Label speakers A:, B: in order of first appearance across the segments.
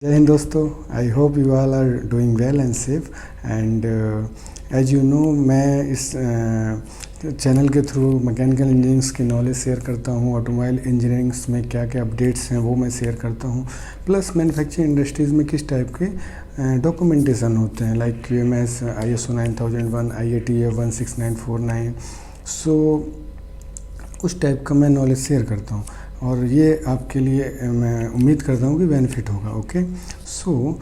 A: जय हिंद दोस्तों। I hope you all are doing well and safe and as you know मैं इस चैनल के थ्रू मैकेनिकल इंजीनियरिंग्स की नॉलेज शेयर करता हूँ। ऑटोमोबाइल इंजीनियरिंग्स में क्या क्या अपडेट्स हैं वो मैं शेयर करता हूँ। प्लस मैन्युफैक्चरिंग इंडस्ट्रीज़ में किस टाइप के डॉक्यूमेंटेशन होते हैं लाइक QMS ISO 9001 IATF 16949। सो उस टाइप का मैं नॉलेज शेयर करता हूँ और ये आपके लिए मैं उम्मीद करता हूँ कि बेनिफिट होगा। ओके, सो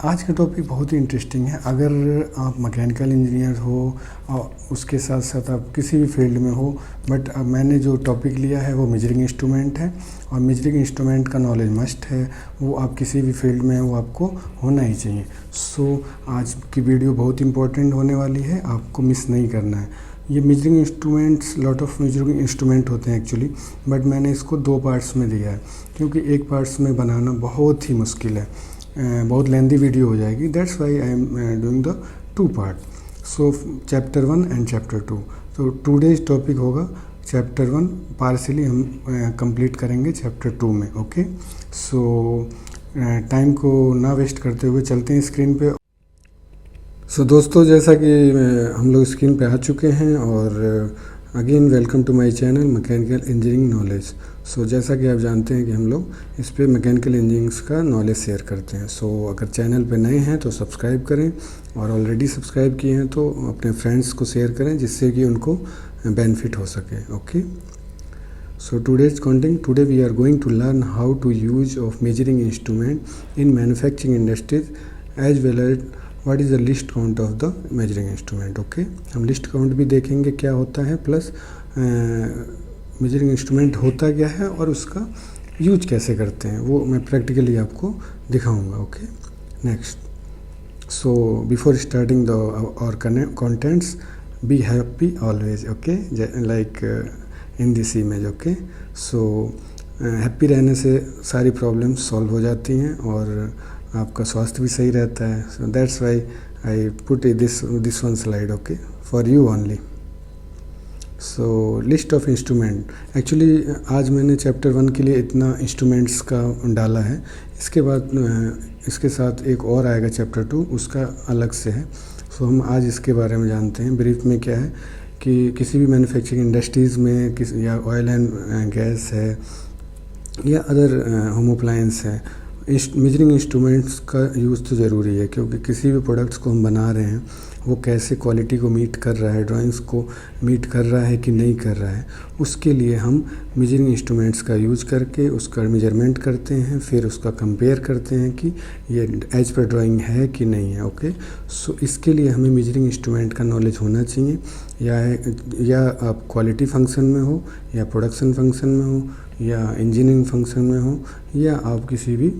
A: आज का टॉपिक बहुत ही इंटरेस्टिंग है। अगर आप मैकेनिकल इंजीनियर हो और उसके साथ साथ आप किसी भी फील्ड में हो, बट अब मैंने जो टॉपिक लिया है वो मेजरिंग इंस्ट्रूमेंट है और मेजरिंग इंस्ट्रूमेंट का नॉलेज मस्ट है। वो आप किसी भी फील्ड में वो आपको होना ही चाहिए। सो आज की वीडियो बहुत इंपॉर्टेंट होने वाली है, आपको मिस नहीं करना है। ये measuring instruments lot of measuring instrument होते हैं एक्चुअली, बट मैंने इसको 2 पार्ट्स में दिया है क्योंकि एक पार्ट्स में बनाना बहुत ही मुश्किल है, बहुत लेंदी वीडियो हो जाएगी। That's why I am doing the 2 part. So chapter 1 and chapter 2। तो टुडेज टॉपिक होगा चैप्टर 1, पार्शली हम कंप्लीट करेंगे चैप्टर 2 में। ओके, सो टाइम को ना वेस्ट करते हुए चलते हैं स्क्रीन पे। सो दोस्तों, जैसा कि हम लोग स्क्रीन पे आ चुके हैं और again welcome to my channel mechanical engineering knowledge. So जैसा कि आप जानते हैं कि हम लोग इस पे मैकेनिकल इंजीनियरिंग्स का नॉलेज शेयर करते हैं। सो अगर चैनल पे नए हैं तो सब्सक्राइब करें और ऑलरेडी सब्सक्राइब किए हैं तो अपने फ्रेंड्स को शेयर करें जिससे कि उनको बेनिफिट हो सके। Okay, so today's content, today we are going to learn how to use of measuring instrument in manufacturing industries as well as what is the list count of the measuring instrument। Okay, हम list count भी देखेंगे क्या होता है, plus measuring instrument होता क्या है और उसका यूज कैसे करते हैं वो मैं प्रैक्टिकली आपको दिखाऊंगा। Okay, next, so before starting the our contents, be happy always. Okay, like in this image. Okay, so happy रहने से सारी प्रॉब्लम्स सॉल्व हो जाती हैं और आपका स्वास्थ्य भी सही रहता है। So that's why I put this one slide, okay, for you only. So list of instrument, actually आज मैंने चैप्टर 1 के लिए इतना इंस्ट्रूमेंट्स का डाला है। इसके बाद इसके साथ एक और आएगा चैप्टर 2, उसका अलग से है। सो हम आज इसके बारे में जानते हैं। ब्रीफ में क्या है कि किसी भी मैन्युफैक्चरिंग इंडस्ट्रीज़ में या ऑयल एंड गैस है या अदर होम अप्लायंस है, मेजरिंग इंस्ट्रूमेंट्स का यूज़ तो ज़रूरी है क्योंकि किसी भी प्रोडक्ट्स को हम बना रहे हैं वो कैसे क्वालिटी को मीट कर रहा है, ड्राइंग्स को मीट कर रहा है कि नहीं कर रहा है, उसके लिए हम मेजरिंग इंस्ट्रूमेंट्स का यूज़ करके उसका मेजरमेंट करते हैं, फिर उसका कंपेयर करते हैं कि ये एज पर ड्राइंग है कि नहीं है। ओके, सो इसके लिए हमें मेजरिंग इंस्ट्रूमेंट का नॉलेज होना चाहिए। या आप क्वालिटी फंक्शन में हो या प्रोडक्शन फंक्शन में हो या इंजीनियरिंग फंक्शन में हो या आप किसी भी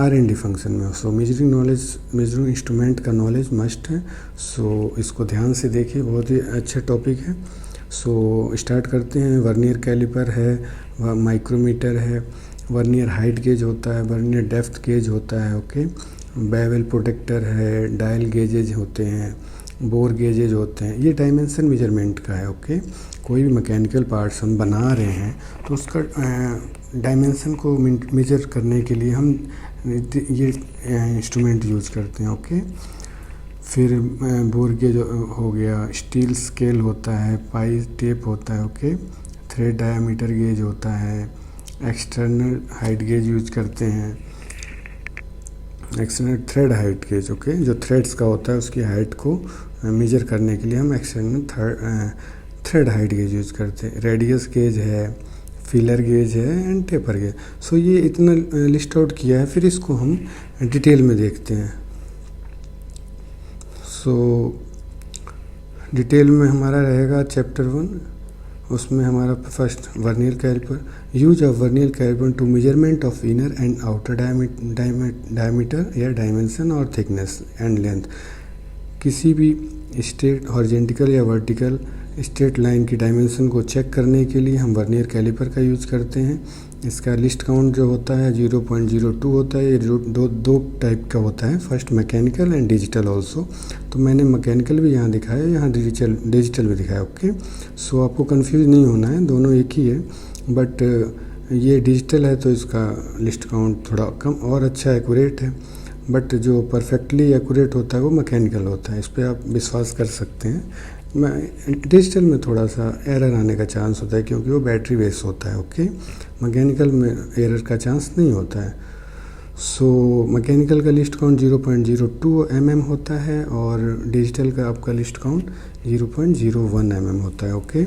A: R&D फंक्शन में हो। सो मेजरिंग इंस्ट्रूमेंट का नॉलेज मस्ट है। सो इसको ध्यान से देखिए, बहुत ही अच्छा टॉपिक है। सो स्टार्ट करते हैं। वर्नियर कैलिपर है, माइक्रोमीटर है, वर्नियर हाइट गेज होता है, वर्नियर डेप्थ गेज होता है। ओके, बेवल प्रोटेक्टर है, डायल गेजेज होते हैं, बोर गेजेज होते हैं। ये डायमेंशन मेजरमेंट का है। ओके, कोई भी मैकेनिकल पार्ट्स हम बना रहे हैं तो उसका डायमेंशन को मेजर करने के लिए हम ये इंस्ट्रूमेंट यूज़ करते हैं। ओके, फिर बोर गेज हो गया, स्टील स्केल होता है, पाई टेप होता है। ओके, थ्रेड डायामीटर गेज होता है, एक्सटर्नल हाइट गेज यूज करते हैं, external thread height gauge. Okay, जो थ्रेड्स का होता है उसकी हाइट को मेजर करने के लिए हम external thread height gauge use करते हैं। रेडियस गेज है, फीलर गेज है एंड टेपर गेज। सो ये इतना लिस्ट आउट किया है, फिर इसको हम डिटेल में देखते हैं। सो डिटेल में हमारा रहेगा चैप्टर 1, उसमें हमारा first vernier calliper, use of vernier calliper to measurement of inner and outer diameter या डायमेंशन और थिकनेस एंड लेंथ। किसी भी स्ट्रेट हॉरिजॉन्टल या वर्टिकल स्ट्रेट लाइन की डायमेंशन को चेक करने के लिए हम वर्नियर कैलिपर का यूज़ करते हैं। इसका लिस्ट काउंट जो होता है 0.02 होता है। ये दो टाइप का होता है, first mechanical and digital also. तो मैंने मैकेनिकल भी यहाँ दिखाया, यहाँ डिजिटल भी दिखाया। ओके, सो आपको कंफ्यूज नहीं होना है, दोनों एक ही है, बट ये डिजिटल है तो इसका लिस्ट काउंट थोड़ा कम और अच्छा एक्यूरेट है, बट जो परफेक्टली एक्यूरेट होता है वो मैकेनिकल होता है, इस पर आप विश्वास कर सकते हैं। मैं डिजिटल में थोड़ा सा एरर आने का चांस होता है क्योंकि वो बैटरी बेस होता है। ओके, मैकेनिकल में एरर का चांस नहीं होता है। सो मैकेनिकल का लिस्ट काउंट 0.02 mm होता है और डिजिटल का आपका लिस्ट काउंट 0.01 mm होता है। ओके,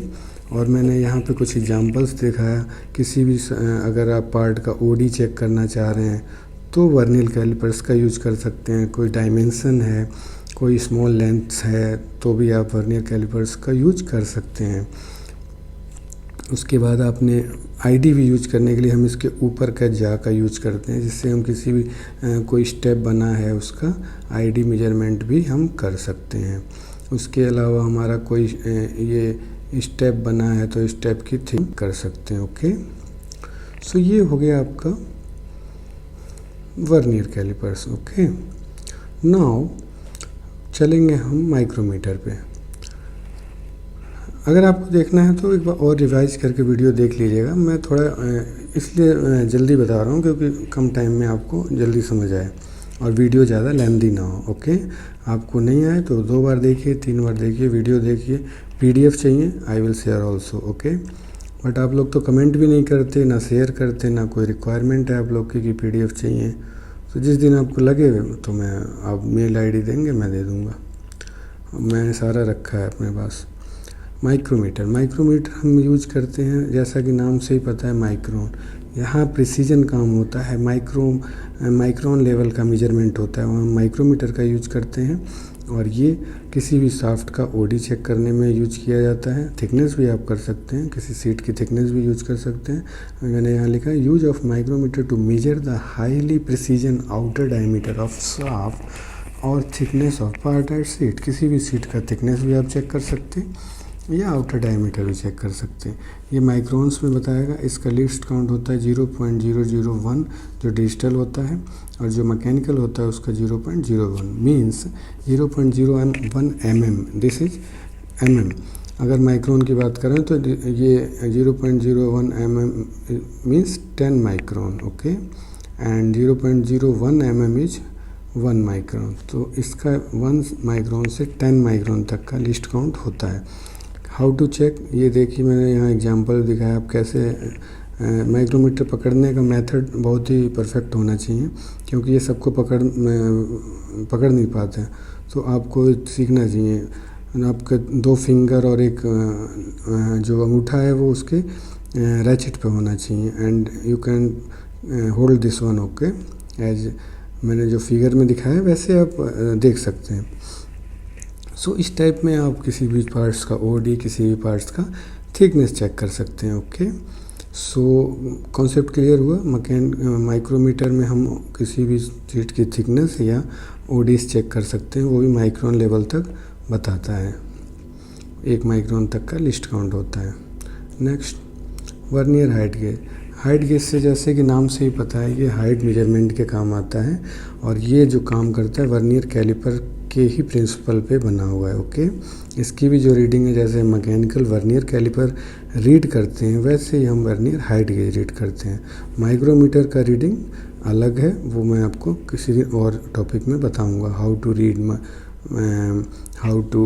A: और मैंने यहाँ पे कुछ एग्जांपल्स दिखाया। किसी भी अगर आप पार्ट का ओडी चेक करना चाह रहे हैं तो वर्नियर कैलिपर्स का यूज कर सकते हैं। कोई डायमेंशन है, कोई स्मॉल लेंथ है तो भी आप वर्नियर कैलिपर्स का यूज कर सकते हैं। उसके बाद आपने आईडी भी यूज करने के लिए हम इसके ऊपर का जा का यूज करते हैं, जिससे हम किसी भी कोई स्टेप बना है उसका आईडी मेजरमेंट भी हम कर सकते हैं। उसके अलावा हमारा कोई ये स्टेप बना है तो स्टेप की थिंक कर सकते हैं। ओके, सो ये हो गया आपका वर्नियर कैलिपर्स। ओके, नाउ चलेंगे हम माइक्रोमीटर पे। अगर आपको देखना है तो एक बार और रिवाइज करके वीडियो देख लीजिएगा। मैं थोड़ा इसलिए जल्दी बता रहा हूँ क्योंकि कम टाइम में आपको जल्दी समझ आए और वीडियो ज़्यादा लेंदी ना हो। ओके, आपको नहीं आए तो 2 बार देखिए, 3 बार देखिए, वीडियो देखिए। पीडीएफ चाहिए, I will share also. Okay, but आप लोग तो कमेंट भी नहीं करते, ना शेयर करते, ना कोई रिक्वायरमेंट है आप लोग की कि पीडीएफ चाहिए। तो जिस दिन आपको लगे तो मैं आप मेल आईडी देंगे, मैं दे दूँगा। मैंने सारा रखा है अपने पास। माइक्रोमीटर हम यूज करते हैं, जैसा कि नाम से ही पता है माइक्रोन। यहाँ प्रिसीजन काम होता है, माइक्रोन लेवल का मेजरमेंट होता है, वहाँ माइक्रोमीटर का यूज करते हैं। और ये किसी भी सॉफ्ट का ओडी चेक करने में यूज किया जाता है। थिकनेस भी आप कर सकते हैं, किसी सीट की थिकनेस भी यूज कर सकते हैं। मैंने यहाँ लिखा है use of micrometer to measure the highly precision outer diameter of shaft और thickness of part at seat. किसी भी सीट का थिकनेस भी आप चेक कर सकते हैं या आउटर डायमीटर भी चेक कर सकते हैं। ये माइक्रोन्स में बताएगा। इसका लिस्ट काउंट होता है 0.001 जो डिजिटल होता है, और जो मैकेनिकल होता है उसका 0.01 means 0.01 mm। This is mm। अगर माइक्रोन की बात करें तो ये 0.01 mm means 10 micron. Okay, and 0.01 mm is 1 micron. तो इसका 1 माइक्रोन से 10 माइक्रोन तक का लिस्ट काउंट होता है। हाउ टू चेक, ये देखिए मैंने यहाँ एग्जांपल दिखाया आप कैसे माइक्रोमीटर पकड़ने का मेथड बहुत ही परफेक्ट होना चाहिए, क्योंकि ये सबको पकड़ नहीं पाते हैं। तो आपको सीखना चाहिए। आपके 2 फिंगर और एक जो अंगूठा है वो उसके रैचेट पे होना चाहिए, and you can hold this one. Okay, as मैंने जो फिगर में दिखाया वैसे आप देख सकते हैं। सो इस टाइप में आप किसी भी पार्ट्स का ओडी, किसी भी पार्ट्स का थिकनेस चेक कर सकते हैं। ओके, सो कॉन्सेप्ट क्लियर हुआ। माइक्रोमीटर में हम किसी भी चीज़ की थिकनेस या ओडीज चेक कर सकते हैं, वो भी माइक्रोन लेवल तक बताता है। 1 माइक्रोन तक का लिस्ट काउंट होता है। Next, vernier height gauge. Height gauge से जैसे कि नाम से ही पता है ये हाइट मेजरमेंट के काम आता है, और ये जो काम करता है वर्नियर कैलिपर के ही प्रिंसिपल पे बना हुआ है। ओके, इसकी भी जो रीडिंग है, जैसे मैकेनिकल वर्नियर कैलिपर रीड करते हैं वैसे ही हम वर्नियर हाइट गेज रीड करते हैं। माइक्रोमीटर का रीडिंग अलग है, वो मैं आपको किसी और टॉपिक में बताऊंगा। How to read, how to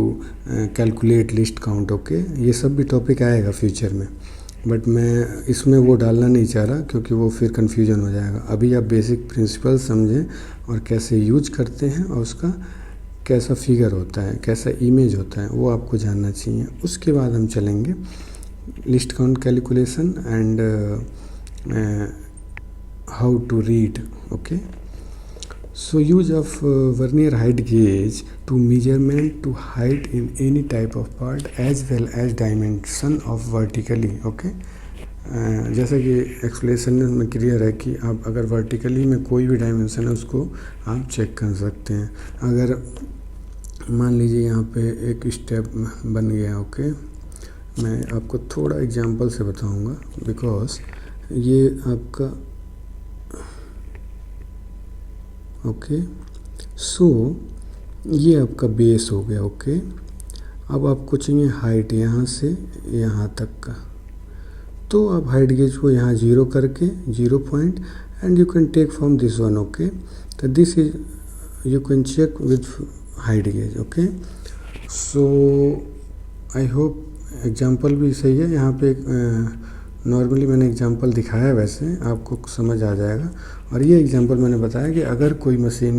A: calculate list count. Okay, ये सब भी टॉपिक आएगा फ्यूचर में, बट मैं इसमें वो डालना नहीं चाह रहा क्योंकि वो फिर कन्फ्यूजन हो जाएगा। अभी आप बेसिक प्रिंसिपल समझें और कैसे यूज करते हैं और उसका कैसा फिगर होता है, कैसा इमेज होता है, वो आपको जानना चाहिए। उसके बाद हम चलेंगे list count calculation and how to read. Okay, so use of vernier height gauge to measurement to height in any type of part as well as dimension of vertically. okay, जैसा कि एक्सप्लेनेशन में clear है कि आप अगर vertically में कोई भी डायमेंशन है उसको आप चेक कर सकते हैं। अगर मान लीजिए यहाँ पे एक स्टेप बन गया। ओके, मैं आपको थोड़ा एग्जांपल से बताऊंगा बिकॉज ये आपका ओके, सो ये आपका बेस हो गया। अब आपको चाहिए हाइट यहाँ से यहाँ तक का। तो आप हाइट गेज को यहाँ 0 करके 0 point and you can take from this one, okay. तो this is you can check with height gauge, okay। so I hope example भी सही है। यहाँ पे नॉर्मली मैंने एग्जाम्पल दिखाया है, वैसे आपको समझ आ जाएगा। और ये एग्जाम्पल मैंने बताया कि अगर कोई मशीन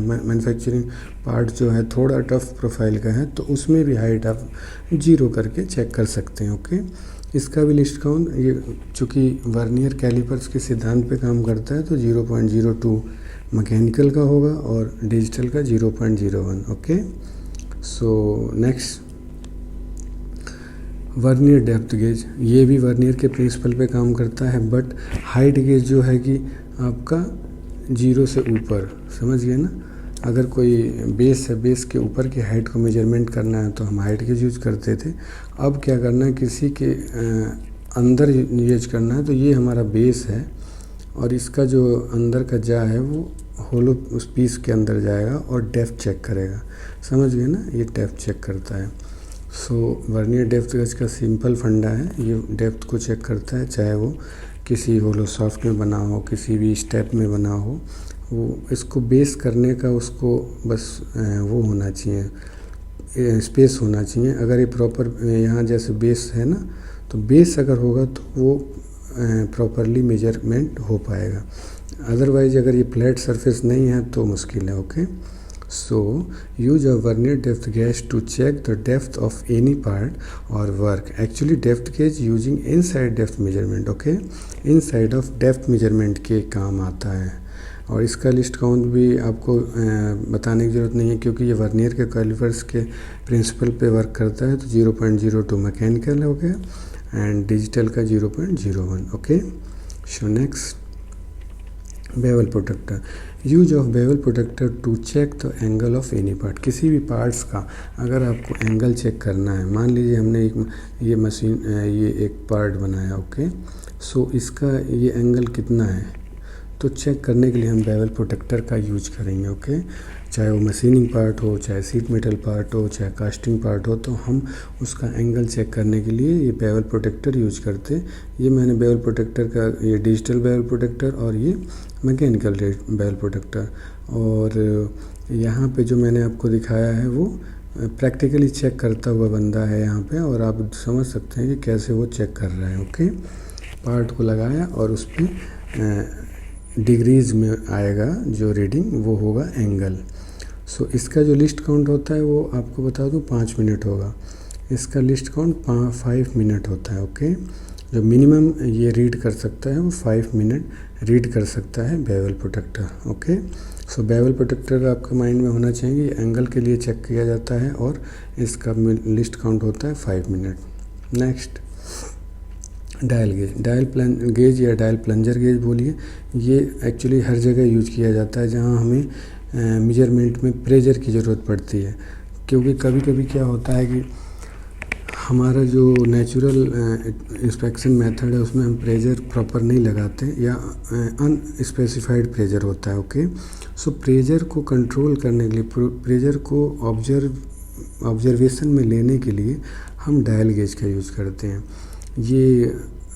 A: मैन्युफैक्चरिंग पार्ट जो है थोड़ा टफ प्रोफाइल का है तो उसमें भी हाइट आप 0 करके चेक कर सकते हैं, ओके। इसका भी लिस्ट काउंट, ये चूँकि वर्नियर कैलिपर्स के सिद्धांत पे काम करता है तो 0.02 मैकेनिकल का होगा और डिजिटल का 0.01, okay. So next, vernier depth gauge, ये भी वर्नियर के प्रिंसिपल पे काम करता है, बट हाइट गेज जो है कि आपका 0 से ऊपर, समझ गए ना। अगर कोई बेस है, बेस के ऊपर की हाइट को मेजरमेंट करना है तो हम हाइट गेज यूज करते थे। अब क्या करना है, किसी के अंदर यूज करना है, तो ये हमारा बेस है और इसका जो अंदर का जा है वो होलो उस पीस के अंदर जाएगा और डेप्थ चेक करेगा, समझ गए ना। ये डेप्थ चेक करता है। सो वर्नियर डेप्थ गेज का सिंपल फंडा है, ये डेप्थ को चेक करता है, चाहे वो किसी होलो सॉफ्ट में बना हो, किसी भी स्टेप में बना हो। वो इसको बेस करने का उसको बस वो होना चाहिए, स्पेस होना चाहिए। अगर ये प्रॉपर यहाँ जैसे बेस है ना, तो बेस अगर होगा तो वो प्रॉपरली मेजरमेंट हो पाएगा। अदरवाइज अगर ये फ्लैट सरफेस नहीं है तो मुश्किल है, okay. So use a vernier depth gauge to check the depth of any part और work. Actually depth gauge using inside depth measurement, okay, inside of depth measurement के काम आता है। और इसका लिस्ट काउंट भी आपको बताने की ज़रूरत नहीं है, क्योंकि ये वर्नियर के कैलिपर्स के प्रिंसिपल पे वर्क करता है। तो 0.02 मैकेनिकल हो गया एंड डिजिटल का 0.01, okay. So next, bevel protractor, use of bevel protractor to check the angle of any part. किसी भी पार्ट्स का अगर आपको एंगल चेक करना है, मान लीजिए हमने ये मशीन ये एक पार्ट बनाया, ओके। सो इसका ये एंगल कितना है, तो चेक करने के लिए हम बेवल प्रोटेक्टर का यूज करेंगे, ओके। चाहे वो मशीनिंग पार्ट हो, चाहे सीट मेटल पार्ट हो, चाहे कास्टिंग पार्ट हो, तो हम उसका एंगल चेक करने के लिए ये बेवल प्रोटेक्टर यूज करते। ये मैंने बेवल प्रोटेक्टर का, ये डिजिटल बेवल प्रोटेक्टर और ये मैकेनिकल बेवल प्रोटेक्टर, और यहाँ पे जो मैंने आपको दिखाया है वो प्रैक्टिकली चेक करता हुआ बंदा है यहाँ पे, और आप समझ सकते हैं कि कैसे वो चेक कर रहा है, ओके। पार्ट को लगाया और उस पर डिग्रीज में आएगा जो रीडिंग, वो होगा एंगल। सो इसका जो लिस्ट काउंट होता है वो आपको बता दूं 5 मिनट होगा। इसका लिस्ट काउंट 5 मिनट होता है, ओके। जो मिनिमम ये रीड कर सकता है वो 5 मिनट रीड कर सकता है बेवल प्रोटेक्टर, ओके। सो बेवल प्रोटेक्टर आपका माइंड में होना चाहिए, एंगल के लिए चेक किया जाता है और इसका लिस्ट काउंट होता है 5 minute. Next, dial gauge, dial gauge या डायल प्लंजर गेज बोलिए। ये एक्चुअली हर जगह यूज किया जाता है जहाँ हमें मेजरमेंट में प्रेशर की ज़रूरत पड़ती है, क्योंकि कभी कभी क्या होता है कि हमारा जो नेचुरल इंस्पेक्शन मेथड है उसमें हम प्रेशर प्रॉपर नहीं लगाते या अनस्पेसिफाइड प्रेशर होता है, ओके। सो प्रेशर को कंट्रोल करने के लिए, प्रेशर को ऑब्जर्वेशन में लेने के लिए हम डायल गेज का यूज़ करते हैं। ये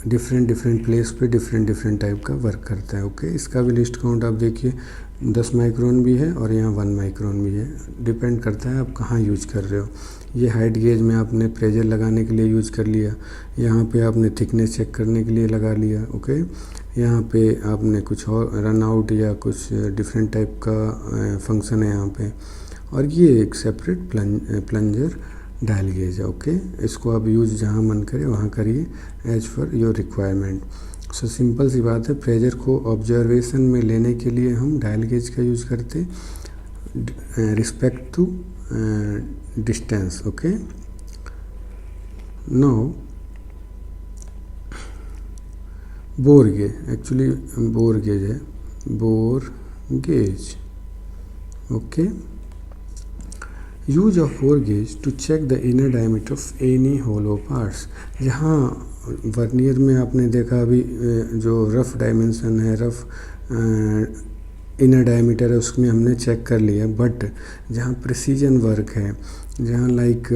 A: डिफरेंट प्लेस पे डिफरेंट टाइप का वर्क करता है, ओके। इसका भी लिस्ट काउंट आप देखिए 10 माइक्रोन भी है और यहाँ 1 माइक्रोन भी है, डिपेंड करता है आप कहाँ यूज कर रहे हो। ये हाइट गेज में आपने प्रेशर लगाने के लिए यूज कर लिया, यहाँ पे आपने थिकनेस चेक करने के लिए लगा लिया, ओके। यहाँ पे आपने कुछ और रन आउट या कुछ डिफरेंट टाइप का फंक्शन है यहाँ पे। और ये एक सेपरेट प्लंजर डायल गेज है, ओके। इसको आप यूज़ जहाँ मन करे वहाँ करिए as per your requirement. So simple सी बात है, प्रेशर को ऑब्जर्वेशन में लेने के लिए हम डायल गेज का यूज़ करते respect to distance, okay. Now bore gauge, actually bore gauge है, bore gauge, okay. Use of bore gauge to check the inner diameter of any hollow parts. जहाँ वर्नियर में आपने देखा अभी जो रफ़ डायमेंशन है, रफ़ इनर डायमीटर है, उसमें हमने चेक कर लिया। बट जहाँ प्रिसीजन वर्क है, जहाँ लाइक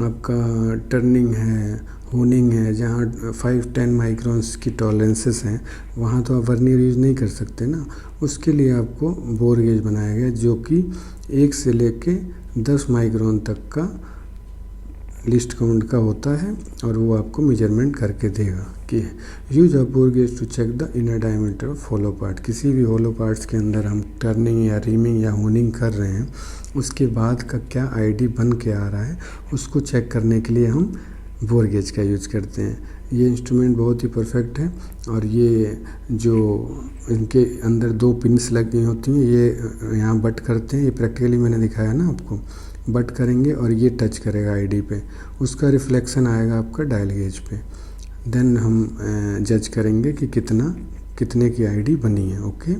A: आपका टर्निंग है, होनिंग है, जहाँ 5-10 माइक्रोन्स की टॉलरेंसेस हैं, वहाँ तो आप वर्नियर यूज़ नहीं कर सकते ना। उसके लिए आपको बोर गेज बनाया गया जो कि 1 से लेके 10 माइक्रोन तक का लिस्ट काउंट का होता है, और वो आपको मेजरमेंट करके देगा कि use of bore gauge to check the inner diameter of hollow part. किसी भी होलो पार्ट्स के अंदर हम टर्निंग या रीमिंग या होनिंग कर रहे हैं, उसके बाद का क्या आईडी बन के आ रहा है उसको चेक करने के लिए हम बोर गेज का यूज करते हैं। ये इंस्ट्रूमेंट बहुत ही परफेक्ट है, और ये जो इनके अंदर 2 पिन्स लगी होती हैं, ये यहाँ बट करते हैं। ये प्रैक्टिकली मैंने दिखाया ना आपको, बट करेंगे और ये टच करेगा आईडी पे, उसका रिफ्लेक्शन आएगा आपका डायल गेज पे। देन हम जज करेंगे कि कितने की आईडी बनी है। ओके,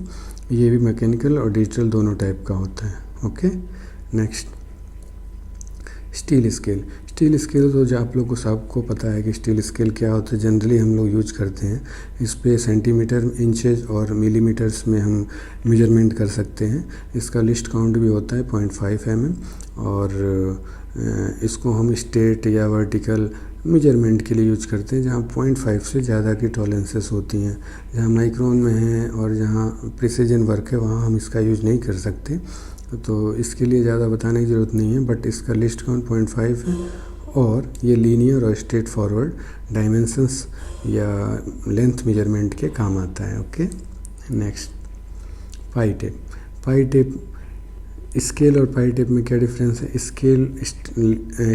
A: ये भी मैकेनिकल और डिजिटल दोनों टाइप का होता है। Okay, next steel scale. Steel scale तो जो आप लोग को सबको पता है कि स्टील स्केल क्या होता है। जनरली हम लोग यूज करते हैं, इस पे सेंटीमीटर, इंचेस और मिलीमीटर्स में हम मेजरमेंट कर सकते हैं। इसका लिस्ट काउंट भी होता है 0.5 mm, और इसको हम स्ट्रेट या वर्टिकल मेजरमेंट के लिए यूज करते हैं, जहाँ 0.5 से ज़्यादा की टॉलरेंसेस होती हैं। जहाँ माइक्रोन में है और जहाँ प्रिसीजन वर्क है वहाँ हम इसका यूज नहीं कर सकते, तो इसके लिए ज़्यादा बताने की ज़रूरत नहीं है। बट इसका लिस्ट काउंट 0.5 है, और ये लीनियर और स्ट्रेट फॉरवर्ड डायमेंशंस या लेंथ मेजरमेंट के काम आता है। ओके, नेक्स्ट पाई टेप। पाई टेप, स्केल और पाई टेप में क्या डिफरेंस है? स्केल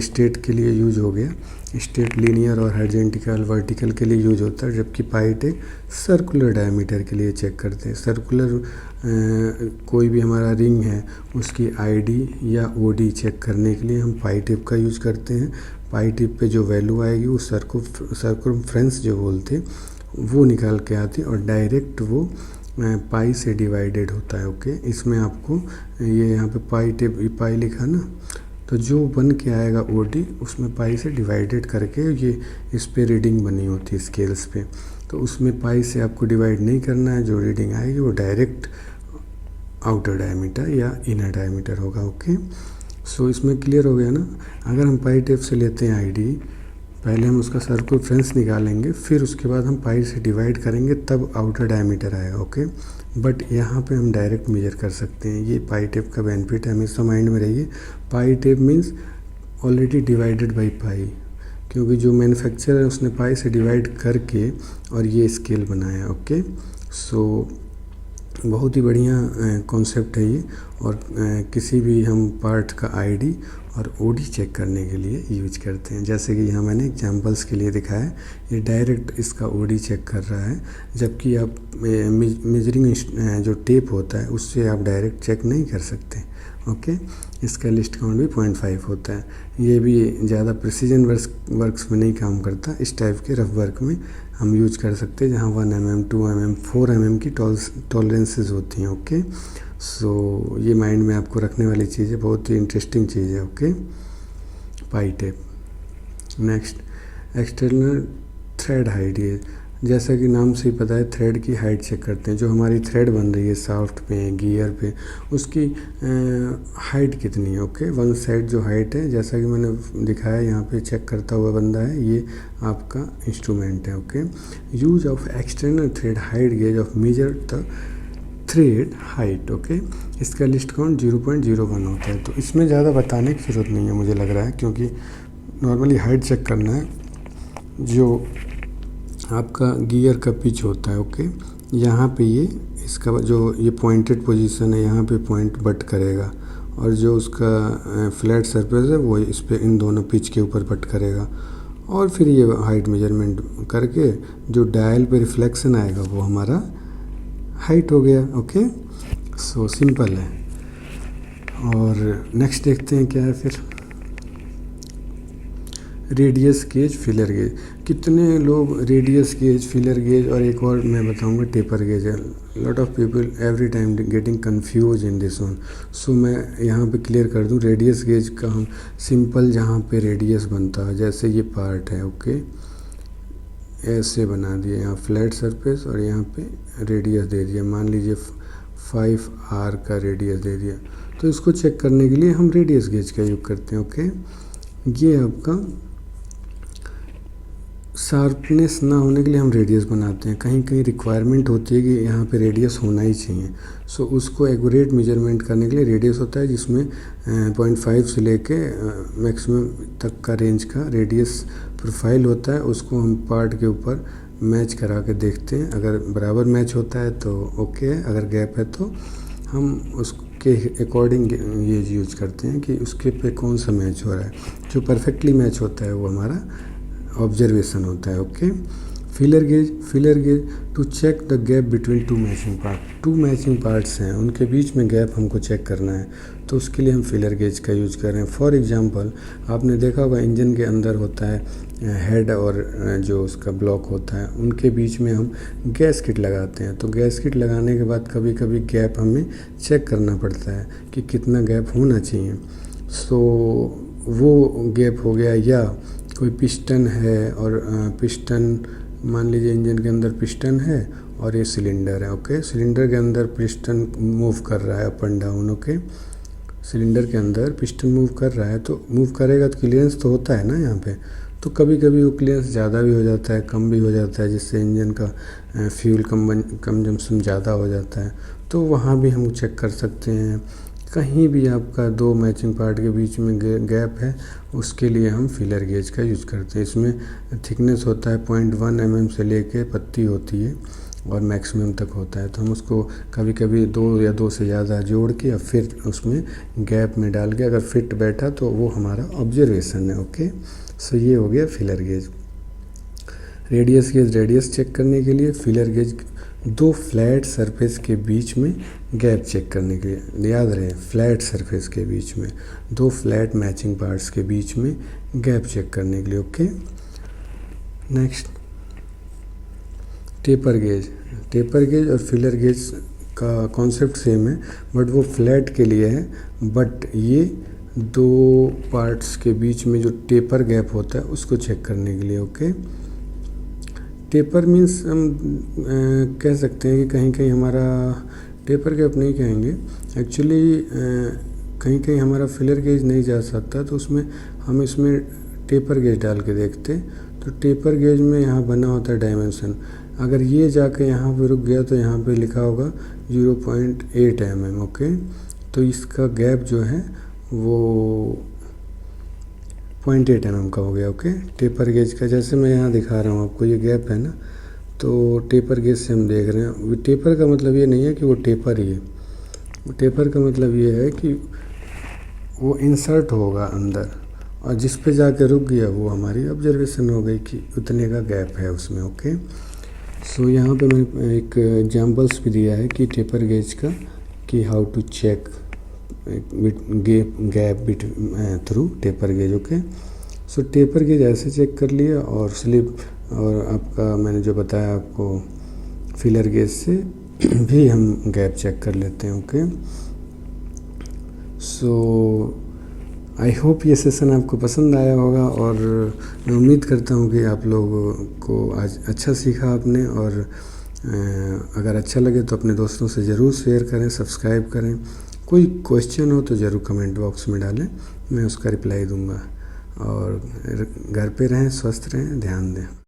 A: स्ट्रेट के लिए यूज हो गया, स्ट्रेट लीनियर और हॉरिजॉन्टल वर्टिकल के लिए यूज होता है, जबकि पाई टेप सर्कुलर डायमीटर के लिए चेक करते हैं। सर्कुलर कोई भी हमारा रिंग है उसकी आईडी या ओडी चेक करने के लिए हम पाई टेप का यूज करते हैं। पाई टेप पे जो वैल्यू आएगी वो सर्कमफ्रेंस जो बोलते हैं वो निकाल के आती है, और डायरेक्ट वो पाई से डिवाइडेड होता है। ओके, इसमें आपको ये यहाँ पे पाई टेप, पाई लिखा ना, तो जो बन के आएगा ओडी उसमें पाई से डिवाइडेड करके ये इस पे रीडिंग बनी होती है स्केल्स पे, तो उसमें पाई से आपको डिवाइड नहीं करना है। जो रीडिंग आएगी वो डायरेक्ट आउटर डायमीटर या इनर डायमीटर होगा। ओके, सो इसमें क्लियर हो गया ना। अगर हम पाई टेप से लेते हैं आईडी, पहले हम उसका सर्कमफ्रेंस निकालेंगे, फिर उसके बाद हम पाई से डिवाइड करेंगे, तब आउटर डायमीटर आएगा। ओके, बट यहाँ पे हम डायरेक्ट मेजर कर सकते हैं। ये पाई टेप का बेनिफिट है, हमेशा माइंड में रहिए। Pi tape means already divided by pi, क्योंकि जो मैन्युफैक्चरर है उसने पाई से डिवाइड करके और ये स्केल बनाया। ओके, सो बहुत ही बढ़िया कॉन्सेप्ट है ये, और किसी भी हम पार्ट का आईडी और ओडी चेक करने के लिए यूज करते हैं। जैसे कि यहाँ मैंने एग्जांपल्स के लिए दिखाया, ये डायरेक्ट इसका ओडी चेक कर रहा है, जबकि आप मेजरिंग जो टेप होता है उससे आप डायरेक्ट चेक नहीं कर सकते। ओके, इसका लिस्ट काउंट भी 0.5 होता है। ये भी ज़्यादा प्रिसीजन वर्क्स में नहीं काम करता, इस टाइप के रफ वर्क में हम यूज कर सकते हैं जहाँ 1 mm, 2 mm, 4 mm की टॉलरेंसेस होती हैं। ओके, सो ये माइंड में आपको रखने वाली चीज़ है, बहुत ही इंटरेस्टिंग चीज़ है। Okay, pi tape. Next external thread height. ये जैसा कि नाम से ही पता है, थ्रेड की हाइट चेक करते हैं। जो हमारी थ्रेड बन रही है शाफ्ट पे, गियर पे, उसकी हाइट कितनी है। ओके, वन साइड जो हाइट है, जैसा कि मैंने दिखाया यहाँ पे चेक करता हुआ बंदा है, ये आपका इंस्ट्रूमेंट है। Okay, use of external thread height gauge of measure the thread height. Okay, इसका लिस्ट काउंट 0.01 होता है। तो इसमें ज़्यादा बताने की ज़रूरत नहीं है मुझे लग रहा है, क्योंकि नॉर्मली हाइट चेक करना है जो आपका गियर का पिच होता है। ओके, यहाँ पे ये इसका जो ये पॉइंटेड पोजीशन है, यहाँ पे पॉइंट बट करेगा, और जो उसका फ्लैट सरफेस है वो इस पे इन दोनों पिच के ऊपर बट करेगा, और फिर ये हाइट मेजरमेंट करके जो डायल पे रिफ्लेक्शन आएगा वो हमारा हाइट हो गया। ओके, सो सिंपल है। और नेक्स्ट देखते हैं क्या है फिर, रेडियस गेज, फिलर गेज। कितने लोग रेडियस गेज, फिलर गेज, और एक और मैं बताऊंगा टेपर गेज है। Lot of people every time getting confuse in this one. So मैं यहाँ पे क्लियर कर दूँ, रेडियस गेज का हम सिंपल जहाँ पे रेडियस बनता है, जैसे ये पार्ट है। ओके, ऐसे बना दिया, यहाँ फ्लैट सरफेस और यहाँ पे रेडियस दे दिया, मान लीजिए 5R का रेडियस दे दिया, तो इसको चेक करने के लिए हम रेडियस गेज का यूज़ करते हैं। ओके, ये आपका शार्पनेस ना होने के लिए हम रेडियस बनाते हैं। कहीं कहीं रिक्वायरमेंट होती है कि यहाँ पे रेडियस होना ही चाहिए, सो उसको एक्यूरेट मेजरमेंट करने के लिए रेडियस होता है, जिसमें 0.5 से लेके मैक्सिमम तक का रेंज का रेडियस प्रोफाइल होता है। उसको हम पार्ट के ऊपर मैच करा के देखते हैं, अगर बराबर मैच होता है तो ओके है, अगर गैप है तो हम उसके अकॉर्डिंग ये यूज करते हैं कि उसके पे कौन सा मैच हो रहा है। जो परफेक्टली मैच होता है वो हमारा ऑब्जर्वेशन होता है। Okay, filler gauge to check the gap between two matching part. Two matching parts हैं, उनके बीच में गैप हमको चेक करना है, तो उसके लिए हम फिलर गेज का यूज कर रहे हैं। फॉर एग्जांपल, आपने देखा होगा इंजन के अंदर होता है हेड और जो उसका ब्लॉक होता है, उनके बीच में हम गैस किट लगाते हैं। तो गैस किट लगाने के बाद कभी कभी गैप हमें चेक करना पड़ता है कि कितना गैप होना चाहिए। सो वो गैप हो गया, या कोई पिस्टन है और पिस्टन, मान लीजिए इंजन के अंदर पिस्टन है और ये सिलेंडर है। ओके, सिलेंडर के अंदर पिस्टन मूव कर रहा है up and down. Okay, cylinder के अंदर पिस्टन मूव कर रहा है, तो मूव करेगा तो क्लियरेंस तो होता है ना यहाँ पे। तो कभी कभी वो क्लियरेंस ज़्यादा भी हो जाता है, कम भी हो जाता है, जिससे इंजन का फ्यूल कंजम्पशन ज़्यादा हो जाता है। तो वहाँ भी हम चेक कर सकते हैं। कहीं भी आपका दो मैचिंग पार्ट के बीच में गैप है, उसके लिए हम फिलर गेज का यूज़ करते हैं। इसमें थिकनेस होता है 0.1 mm से लेके पत्ती होती है और मैक्सिमम तक होता है। तो हम उसको कभी कभी 2 या 2 से ज़्यादा जोड़ के या फिर उसमें गैप में डाल के अगर फिट बैठा तो वो हमारा ऑब्जर्वेशन है। ओके, सो ये हो गया फिलर गेज। रेडियस चेक करने के लिए फिलर गेज दो फ्लैट सरफेस के बीच में गैप चेक करने के लिए, याद रहे फ्लैट सरफेस के बीच में, दो फ्लैट मैचिंग पार्ट्स के बीच में गैप चेक करने के लिए। ओके, नेक्स्ट टेपर गेज और फिलर गेज का कॉन्सेप्ट सेम है, बट वो फ्लैट के लिए है, बट ये दो पार्ट्स के बीच में जो टेपर गैप होता है उसको चेक करने के लिए। ओके, टेपर मीन्स हम कह सकते हैं कि कहीं कहीं हमारा टेपर गैप नहीं कहेंगे, एक्चुअली कहीं कहीं हमारा फिलर गेज नहीं जा सकता, तो उसमें हम इसमें टेपर गेज डाल के देखते। तो टेपर गेज में यहाँ बना होता है डायमेंशन, अगर ये जाके यहाँ पे रुक गया तो यहाँ पे लिखा होगा 0.8 mm। ओके, तो इसका गैप जो है वो 0.8 mm का हो गया। ओके, टेपर गेज का जैसे मैं यहाँ दिखा रहा हूँ आपको, ये गैप है ना, तो टेपर गेज से हम देख रहे हैं। टेपर का मतलब ये नहीं है कि वो टेपर ही है, टेपर का मतलब ये है कि वो इंसर्ट होगा अंदर, और जिस पे जाके रुक गया वो हमारी ऑब्जर्वेशन हो गई कि उतने का गैप है उसमें। ओके, सो यहाँ पे मैंने एक एग्जाम्पल्स भी दिया है कि टेपर गेज का, कि how to check gap through taper gauge. Okay, so taper gauge ऐसे चेक कर लिया, और स्लिप और आपका मैंने जो बताया आपको फिलर गेज से भी हम गैप चेक कर लेते हैं। ओके, सो आई होप ये सेशन आपको पसंद आया होगा, और मैं उम्मीद करता हूँ कि आप लोगों को आज अच्छा सीखा आपने, और अगर अच्छा लगे तो अपने दोस्तों से ज़रूर शेयर करें, सब्सक्राइब करें। कोई क्वेश्चन हो तो ज़रूर कमेंट बॉक्स में डालें, मैं उसका रिप्लाई दूंगा। और घर पे रहें, स्वस्थ रहें, ध्यान दें।